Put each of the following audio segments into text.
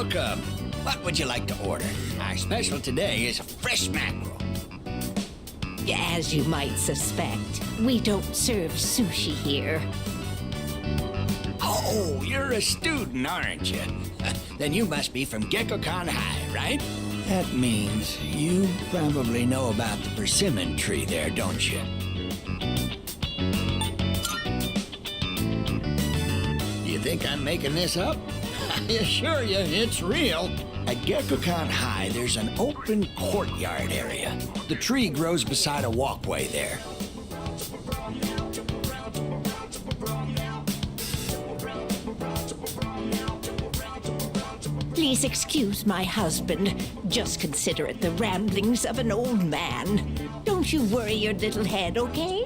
Welcome. What would you like to order? Our special today is fresh mackerel. As you might suspect, we don't serve sushi here. Oh, you're a student, aren't you? Then you must be from Gekkoukan High, right? That means you probably know about the persimmon tree there, don't you? You think I'm making this up? I assure you, it's real. At Gekkoukan High, there's an open courtyard area. The tree grows beside a walkway there. Please excuse my husband. Just consider it the ramblings of an old man. Don't you worry your little head, okay?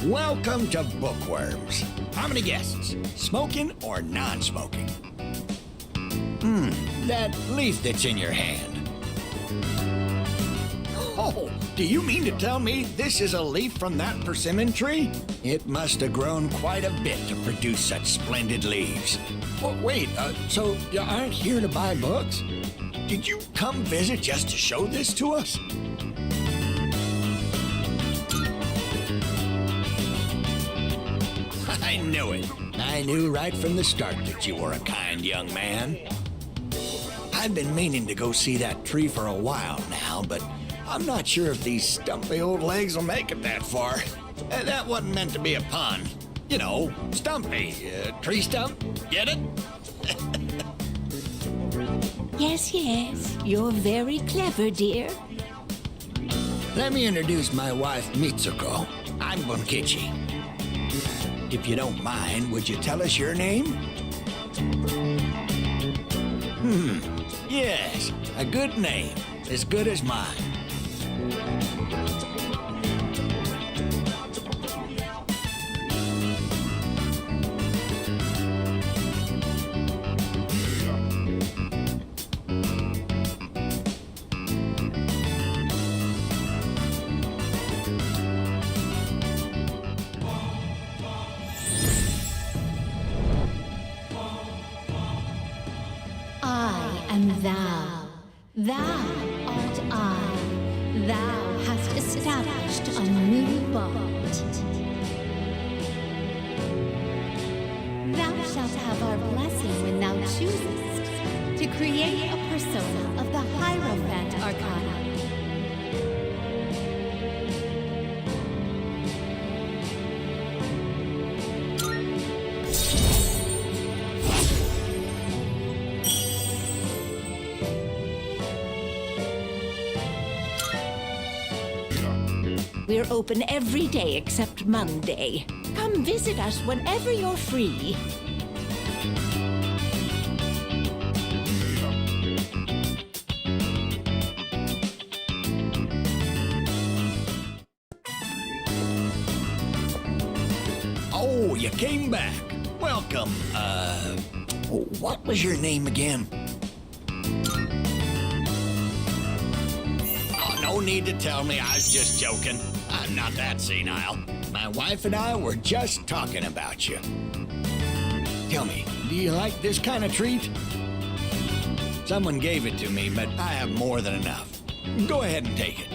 Welcome to Bookworms. How many guests? Smoking or non-smoking? That leaf that's in your hand. Oh, do you mean to tell me this is a leaf from that persimmon tree? It must have grown quite a bit to produce such splendid leaves. Oh, wait, so you aren't here to buy books? Did you come visit just to show this to us? I knew it. I knew right from the start that you were a kind young man. I've been meaning to go see that tree for a while now, but I'm not sure if these stumpy old legs will make it that far. That wasn't meant to be a pun. You know, stumpy. Tree stump? Get it? Yes, you're very clever, dear. Let me introduce my wife, Mitsuko. I'm Bunkichi. If you don't mind, would you tell us your name? Yes, a good name. As good as mine. I am thou. Thou art I. Thou hast established a new bond. Thou shalt have our blessing when thou choosest to create a persona of the Hierophant Arcana. We're open every day except Monday. Come visit us whenever you're free. Oh, you came back. Welcome. What was your name again? Oh, no need to tell me. I was just joking. I'm not that senile. My wife and I were just talking about you. Tell me, do you like this kind of treat? Someone gave it to me, but I have more than enough. Go ahead and take it.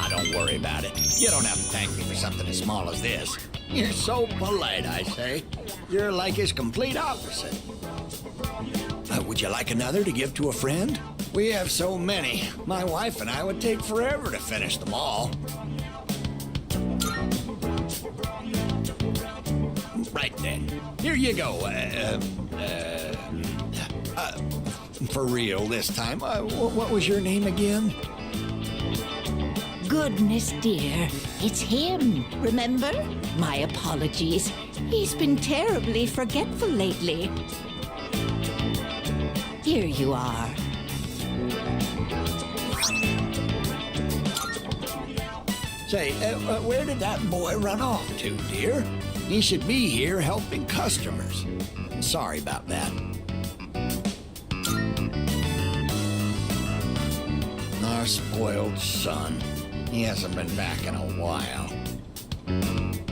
Don't worry about it. You don't have to thank me for something as small as this. You're so polite, I say. You're like his complete opposite. Would you like another to give to a friend? We have so many. My wife and I would take forever to finish them all. Right then. Here you go. For real this time. What was your name again? goodness, dear. It's him, remember? My apologies. He's been terribly forgetful lately. Here you are. Say, where did that boy run off to, dear? He should be here helping customers. Sorry about that. Our spoiled son. He hasn't been back in a while.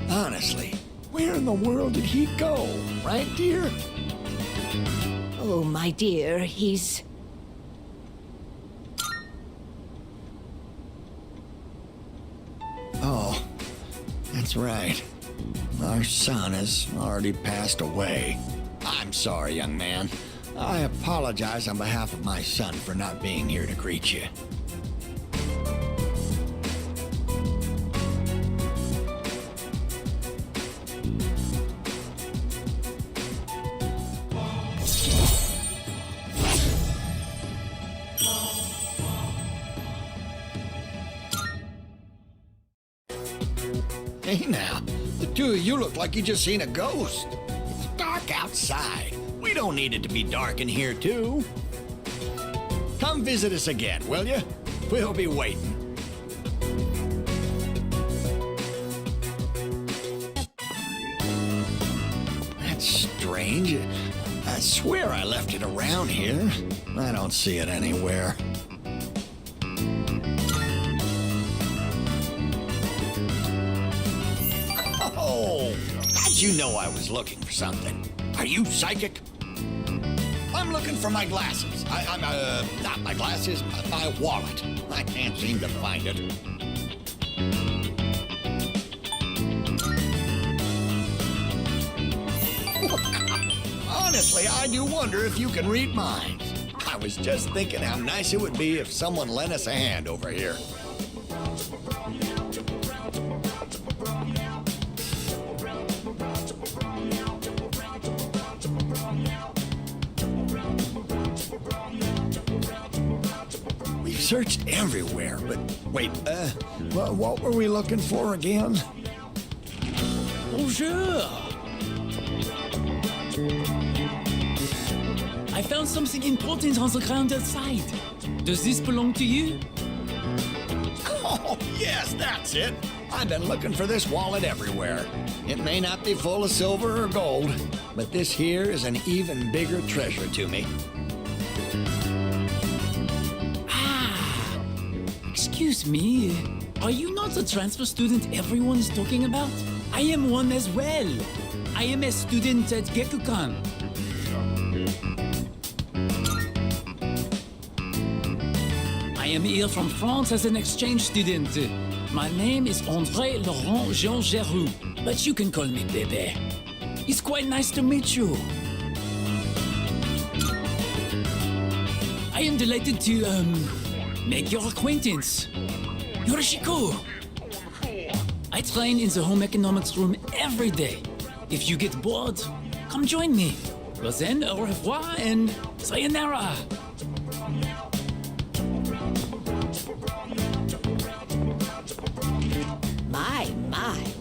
Honestly, where in the world did he go? Right, dear? Oh, my dear, he's... Oh, that's right. Our son has already passed away. I'm sorry, young man. I apologize on behalf of my son for not being here to greet you. Hey now, the two of you look like you just seen a ghost. It's dark outside. We don't need it to be dark in here, too. Come visit us again, will you? We'll be waiting. That's strange. I swear I left it around here. I don't see it anywhere. Oh, how'd you know I was looking for something? Are you psychic? I'm looking for my glasses. Not my glasses, my wallet. I can't seem to find it. Honestly, I do wonder if you can read minds. I was just thinking how nice it would be if someone lent us a hand over here. We've searched everywhere, but wait, what were we looking for again? Bonjour! I found something important on the ground outside. Does this belong to you? Oh, yes, that's it. I've been looking for this wallet everywhere. It may not be full of silver or gold, but this here is an even bigger treasure to me. Excuse me, are you not the transfer student everyone is talking about? I am one as well. I am a student at Gekukan. I am here from France as an exchange student. My name is André Laurent Jean Geroux, but you can call me Bébé. It's quite nice to meet you. I am delighted to, make your acquaintance. Yorishiko! I train in the home economics room every day. If you get bored, come join me. Well then, au revoir and sayonara. My,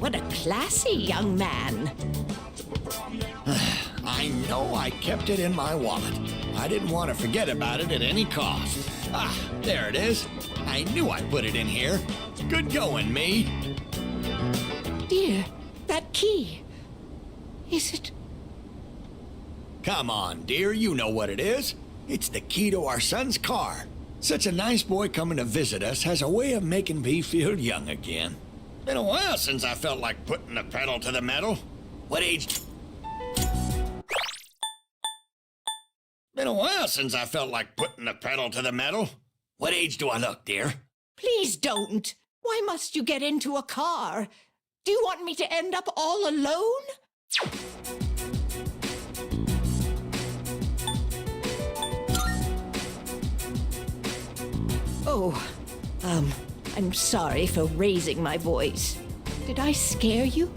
what a classy young man. I know I kept it in my wallet. I didn't want to forget about it at any cost. Ah, there it is. I knew I put it in here. Good going, me. Dear, that key. Is it... Come on, dear, you know what it is. It's the key to our son's car. Such a nice boy coming to visit us has a way of making me feel young again. Been a while since I felt like putting the pedal to the metal. What age... Been a while since I felt like putting the pedal to the metal. What age do I look, dear? Please don't. Why must you get into a car? Do you want me to end up all alone? Oh, I'm sorry for raising my voice. Did I scare you?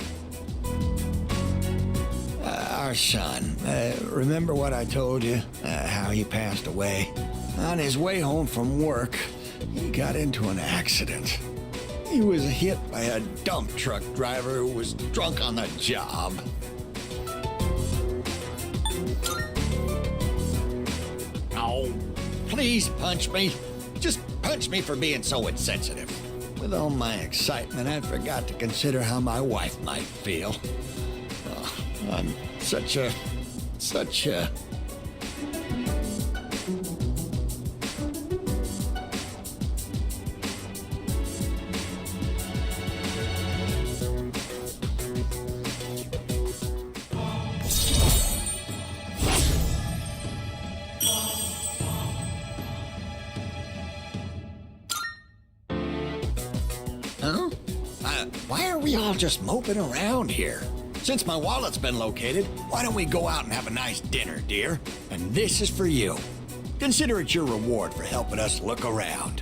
Our son. Remember what I told you? How he passed away? On his way home from work, he got into an accident. He was hit by a dump truck driver who was drunk on the job. Oh, please punch me. Just punch me for being so insensitive. With all my excitement, I forgot to consider how my wife might feel. Oh, I'm such a... Huh? Why are we all just moping around here? Since my wallet's been located, why don't we go out and have a nice dinner, dear? And this is for you. Consider it your reward for helping us look around.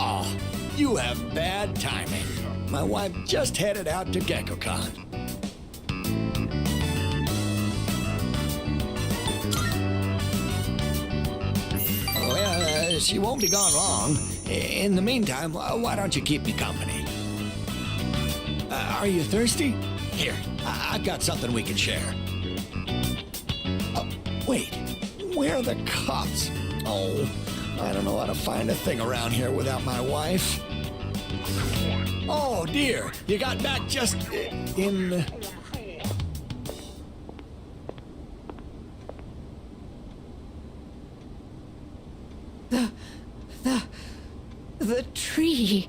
Oh, you have bad timing. My wife just headed out to GeckoCon. Well, she won't be gone long. In the meantime, why don't you keep me company? Are you thirsty? Here, I've got something we can share. Wait, where are the cops? Oh, I don't know how to find a thing around here without my wife. Oh, dear, you got back just in... The tree.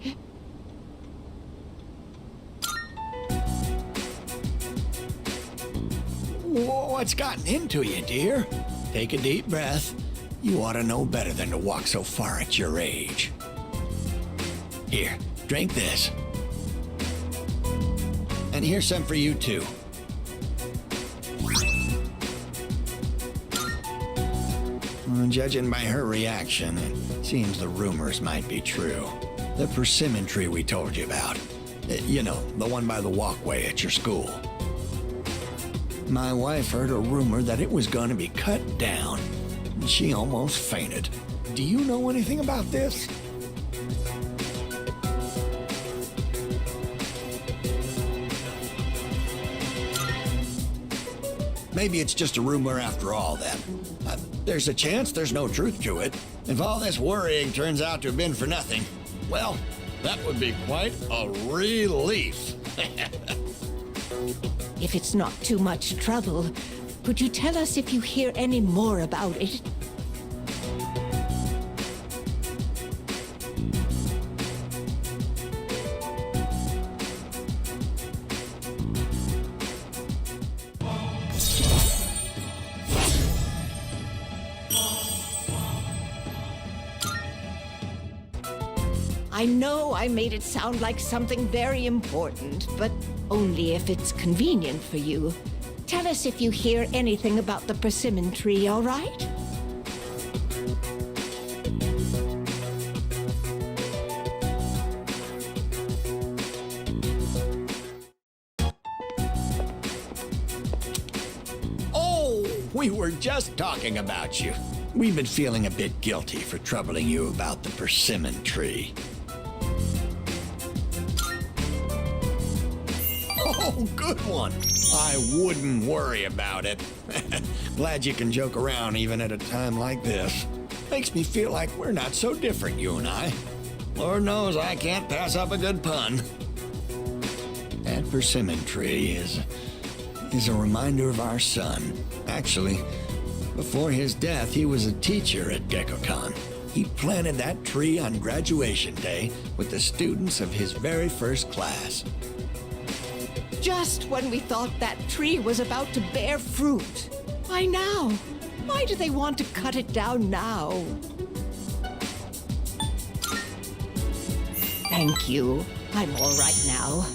What's gotten into you, dear? Take a deep breath. You ought to know better than to walk so far at your age. Here, drink this. And here's some for you, too. Judging by her reaction, it seems the rumors might be true. The persimmon tree we told you about. You know, the one by the walkway at your school. My wife heard a rumor that it was going to be cut down. She almost fainted. Do you know anything about this? Maybe it's just a rumor after all, then. There's a chance there's no truth to it. If all this worrying turns out to have been for nothing, well, that would be quite a relief. If it's not too much trouble, could you tell us if you hear any more about it? I know I made it sound like something very important, but only if it's convenient for you. Tell us if you hear anything about the persimmon tree, all right? Oh, we were just talking about you. We've been feeling a bit guilty for troubling you about the persimmon tree. Oh, good one. I wouldn't worry about it. Glad you can joke around even at a time like this. Makes me feel like we're not so different, you and I. Lord knows I can't pass up a good pun. That persimmon tree is a reminder of our son. Actually, before his death, he was a teacher at GeckoCon. He planted that tree on graduation day with the students of his very first class. Just when we thought that tree was about to bear fruit. Why now? Why do they want to cut it down now? Thank you. I'm all right now.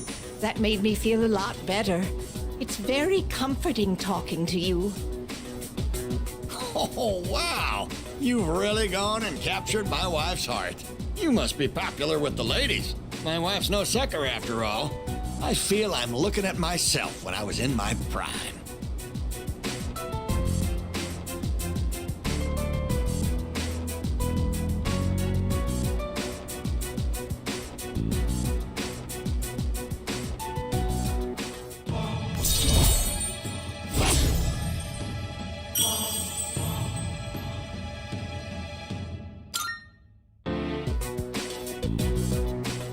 That made me feel a lot better. It's very comforting talking to you. Oh, wow! You've really gone and captured my wife's heart. You must be popular with the ladies. My wife's no sucker after all. I feel I'm looking at myself when I was in my prime.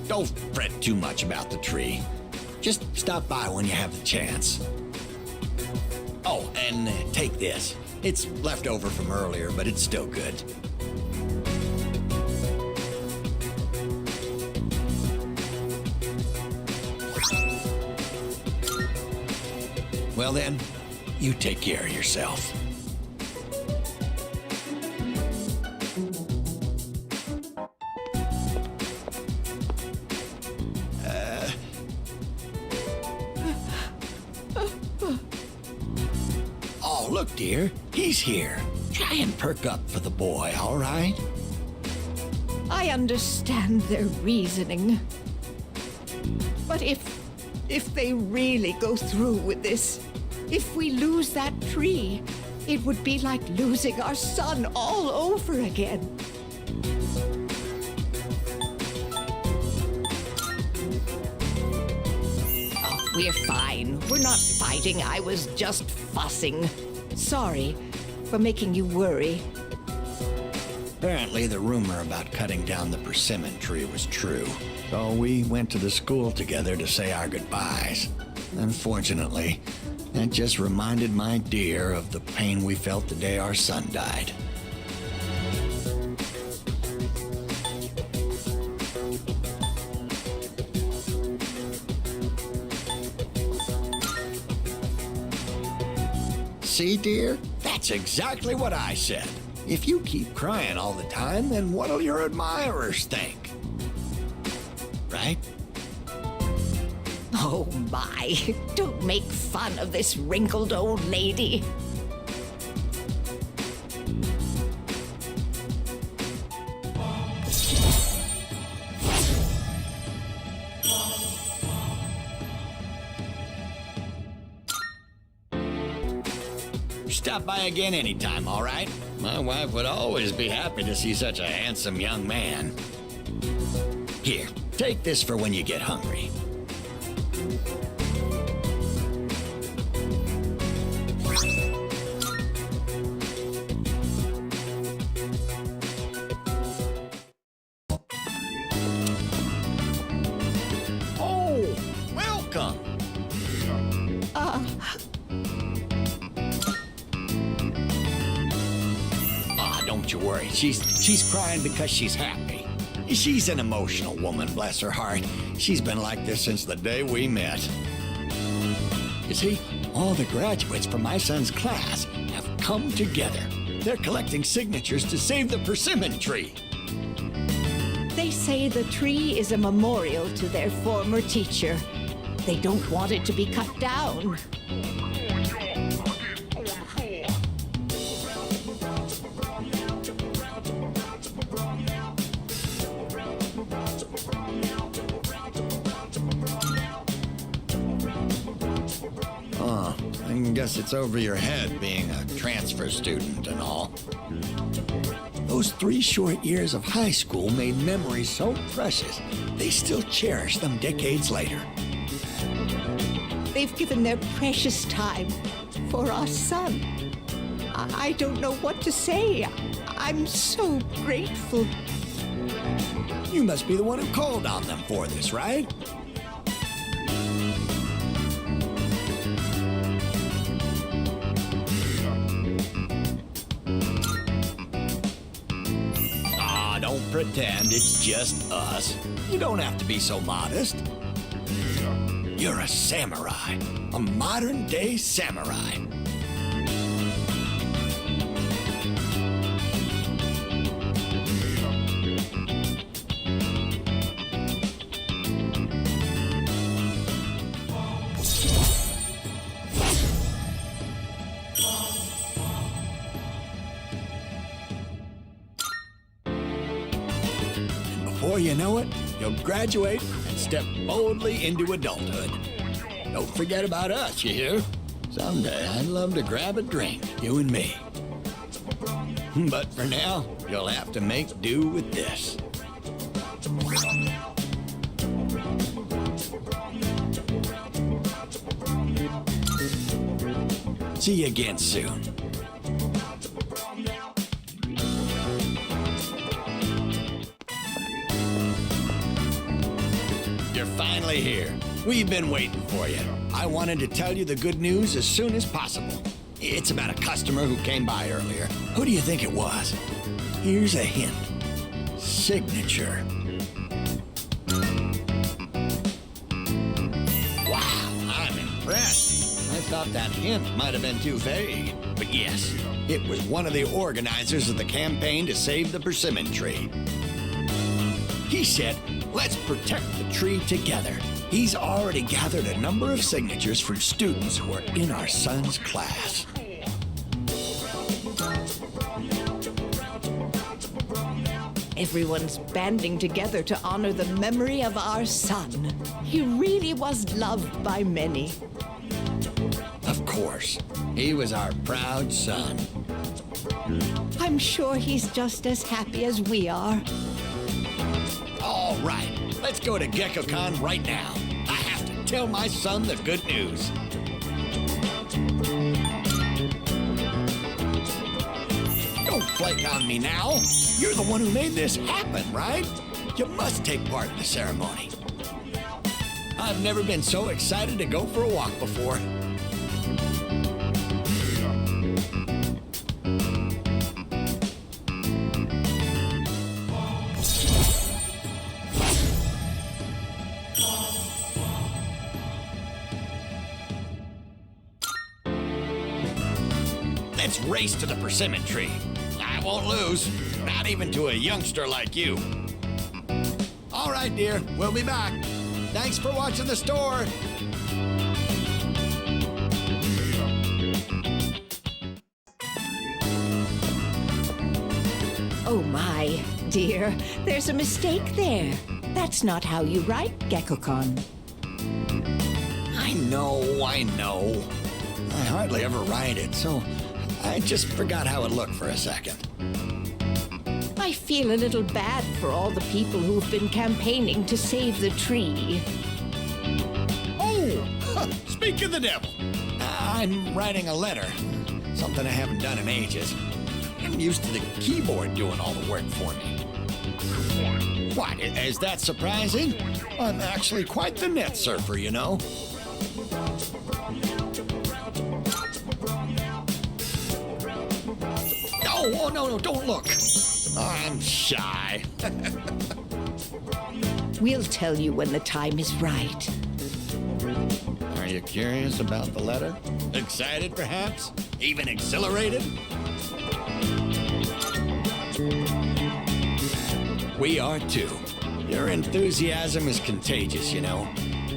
Don't fret too much about the tree. Just stop by when you have the chance. Oh, and take this. It's left over from earlier, but it's still good. Well then, you take care of yourself. Oh, look, dear, he's here. Try and perk up for the boy, all right? I understand their reasoning. But if they really go through with this, if we lose that tree, it would be like losing our son all over again. Oh, we're fine. We're not fighting. I was just fussing. Sorry for making you worry. Apparently, the rumor about cutting down the persimmon tree was true. So we went to the school together to say our goodbyes. Unfortunately, that just reminded my dear of the pain we felt the day our son died. See, dear? That's exactly what I said. If you keep crying all the time, then what'll your admirers think? Right? Oh my, don't make fun of this wrinkled old lady. Stop by again anytime, all right? My wife would always be happy to see such a handsome young man. Here, take this for when you get hungry. Oh, welcome. Don't you worry. She's crying because she's happy. She's an emotional woman, bless her heart. She's been like this since the day we met. You see, all the graduates from my son's class have come together. They're collecting signatures to save the persimmon tree. They say the tree is a memorial to their former teacher. They don't want it to be cut down. I guess it's over your head being a transfer student and all. Those 3 short years of high school made memories so precious, they still cherish them decades later. They've given their precious time for our son. I don't know what to say. I'm so grateful. You must be the one who called on them for this, right? Don't pretend it's just us. You don't have to be so modest. You're a samurai, a modern-day samurai. before you know it, you'll graduate and step boldly into adulthood. Don't forget about us, you hear? Someday I'd love to grab a drink, you and me. But for now, you'll have to make do with this. See you again soon. You're finally here. We've been waiting for you. I wanted to tell you the good news as soon as possible. It's about a customer who came by earlier. Who do you think it was? Here's a hint. Signature. Wow, I'm impressed. I thought that hint might have been too vague. But yes, it was one of the organizers of the campaign to save the persimmon tree. He said, let's protect the tree together. He's already gathered a number of signatures from students who are in our son's class. Everyone's banding together to honor the memory of our son. He really was loved by many. Of course, he was our proud son. I'm sure he's just as happy as we are. All right, let's go to GeckoCon right now. I have to tell my son the good news. Don't flake on me now. You're the one who made this happen, right? You must take part in the ceremony. I've never been so excited to go for a walk before. Let's race to the persimmon tree. I won't lose, not even to a youngster like you. All right, dear, we'll be back. Thanks for watching the store. Oh my, dear, there's a mistake there. That's not how you write GeckoCon. I know. I hardly ever write it, so I just forgot how it looked for a second. I feel a little bad for all the people who've been campaigning to save the tree. Oh, speak of the devil. I'm writing a letter. Something I haven't done in ages. I'm used to the keyboard doing all the work for me. What, is that surprising? I'm actually quite the net surfer, you know. Oh, no, don't look. Oh, I'm shy. We'll tell you when the time is right. Are you curious about the letter? Excited, perhaps? Even exhilarated? We are too. Your enthusiasm is contagious, you know.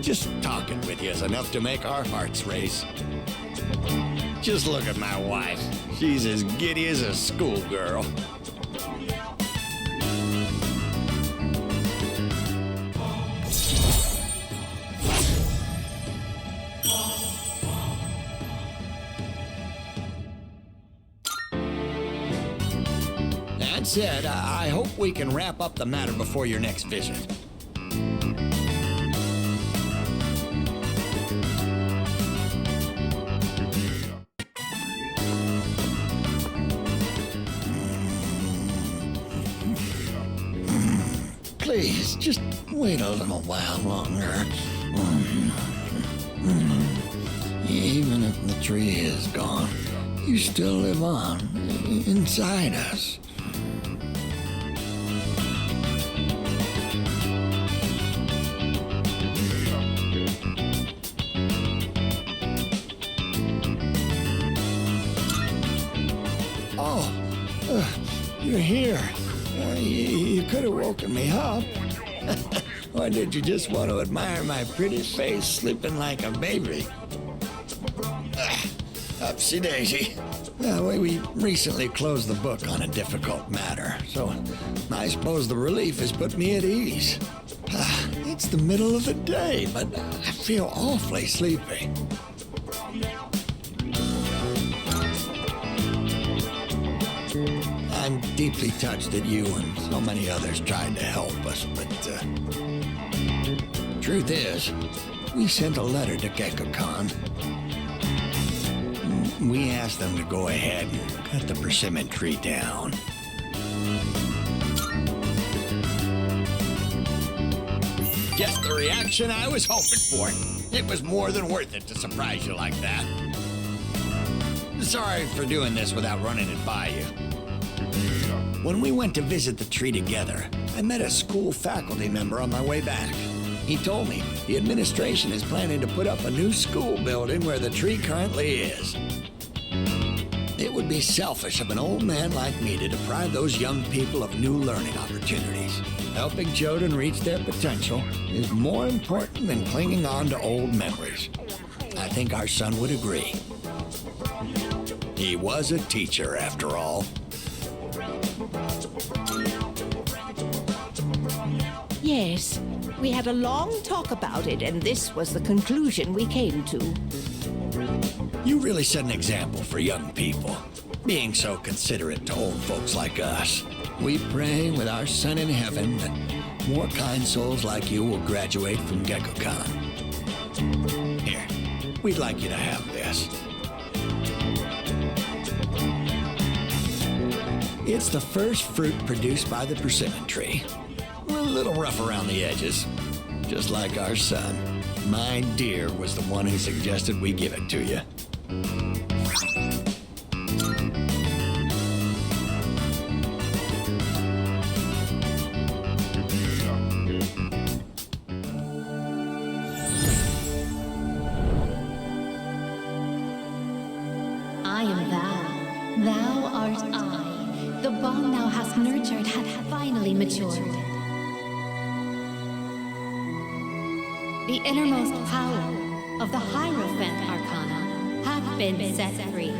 Just talking with you is enough to make our hearts race. Just look at my wife. She's as giddy as a schoolgirl. That said, I hope we can wrap up the matter before your next visit. Please, just wait a little while longer. Even if the tree is gone, you still live on inside us. You're here. You could have woken me up. Or did you just want to admire my pretty face sleeping like a baby? Upsy daisy. Well, we recently closed the book on a difficult matter, so I suppose the relief has put me at ease. It's the middle of the day, but I feel awfully sleepy. I'm deeply touched that you and so many others tried to help us, but truth is, we sent a letter to Gekko-kan. We asked them to go ahead and cut the persimmon tree down. Just the reaction I was hoping for. It was more than worth it to surprise you like that. Sorry for doing this without running it by you. When we went to visit the tree together, I met a school faculty member on my way back. He told me the administration is planning to put up a new school building where the tree currently is. It would be selfish of an old man like me to deprive those young people of new learning opportunities. Helping children reach their potential is more important than clinging on to old memories. I think our son would agree. He was a teacher, after all. Yes, we had a long talk about it, and this was the conclusion we came to. You really set an example for young people, being so considerate to old folks like us. We pray with our son in heaven that more kind souls like you will graduate from Gekko-kan. Here, we'd like you to have this. It's the first fruit produced by the persimmon tree. We're a little rough around the edges, just like our son. My dear was the one who suggested we give it to you. I am thou. Thou art I. The bond thou hast nurtured hath finally matured. The innermost power of the Hierophant Arcana hath been set free.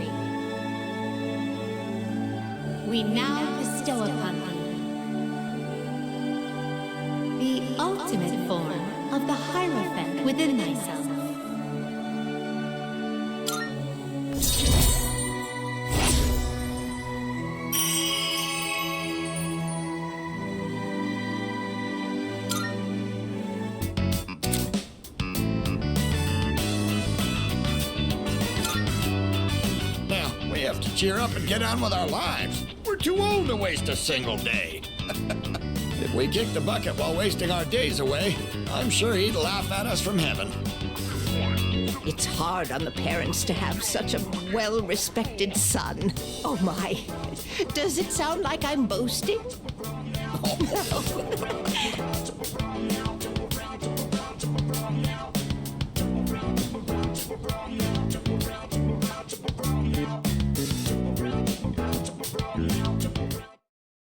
We now bestow upon thee the ultimate form of the Hierophant within thyself. Cheer up and get on with our lives. We're too old to waste a single day. If we kick the bucket while wasting our days away, I'm sure he'd laugh at us from heaven. It's hard on the parents to have such a well-respected son. Oh my, does it sound like I'm boasting?